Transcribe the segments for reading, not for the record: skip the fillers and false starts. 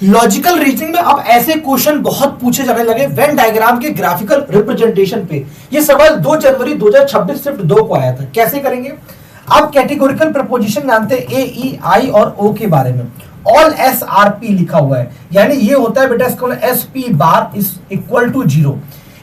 Logical reasoning में अब ऐसे क्वेश्चन बहुत पूछे जाने लगे वेन डायग्राम के ग्राफिकल रिप्रेजेंटेशन पे। ये सवाल 2 जनवरी 2026 शिफ्ट 2 को आया था। कैसे करेंगे? आप कैटेगोरिकल प्रपोजिशन जानते हैं ए, ई, आई और ओ के बारे में। ऑल एस आर पी लिखा हुआ है, यानी ये होता है बेटा इसका S P bar is equal to 0,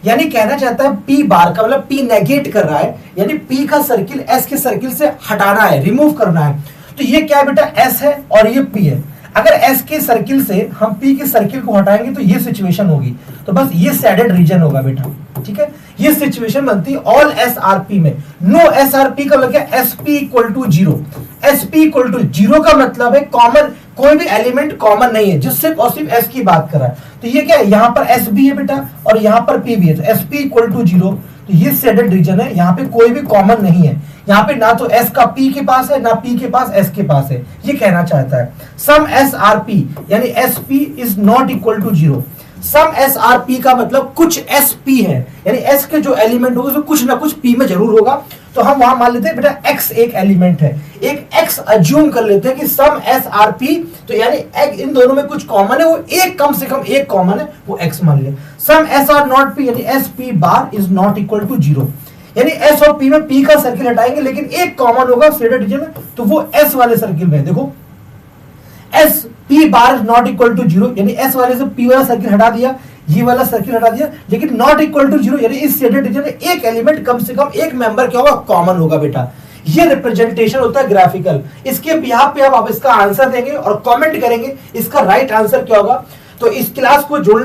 यानी कहना चाहता है पी बार का मतलब पी नेगेट कर रहा है, यानी पी का सर्किल एस के सर्किल से हटाना है, रिमूव करना है। तो ये क्या है बेटा? एस है और ये पी है। अगर एस के सर्किल से हम पी के सर्किल को हटाएंगे तो ये सिचुएशन होगी, तो बस ये सैडेड रीजन होगा बेटा, ठीक है। ये सिचुएशन बनती है ऑल एस आर पी में। नो एस आर पी का मतलब S P equal to 0। S P equal to 0 का मतलब है कॉमन, कोई भी एलिमेंट कॉमन नहीं है जो सिर्फ और सिर्फ एस की बात कर रहा है। तो ये क्या है? यहाँ पर एस भी है बेटा और यहाँ पर पी भी है, तो एस पी इक्वल टू 0। तो ये सैडेड रीजन है, यहाँ पे कोई भी कॉमन नहीं है। यहाँ पे ना तो एस का पी के पास है ना पी के पास एस के पास है, ये कहना चाहता है। सम एस आर पी यानी S P is not equal to 0। Some S are P का मतलब कुछ एस पी है, यानी एस के जो एलिमेंट होगा उसमें कुछ ना कुछ पी में जरूर होगा। तो हम वहां मान लेते हैं बेटा एक्स एक एलिमेंट है, एक एक्स अज्यूम कर लेते हैं कि सम एस आर पी, तो यानी इन दोनों में कुछ कॉमन है, वो एक कम से कम एक कॉमन है, वो एक्स मान ले। Some S are not P यानी S P bar is not equal to 0, यानी एस और पी में पी का सर्किल हटाएंगे लेकिन एक कॉमन होगा सैडेड रीजन में, तो वो एस वाले सर्किल में। देखो S P bar not equal to 0, यानी एस वाले से पी वाला सर्किल हटा दिया, ये वाला सर्किल हटा दिया, लेकिन नॉट इक्वल टू 0 यानी इस सैडेड रीजन में एक एलिमेंट कम से कम एक मेंबर क्या होगा? कॉमन होगा बेटा। ये रिप्रेजेंटेशन होता है ग्राफिकल। इसके बिहाफ पे आप इसका आंसर देंगे और कमेंट करेंगे इसका राइट आंसर क्या होगा। तो इस क्लास को जोड़ने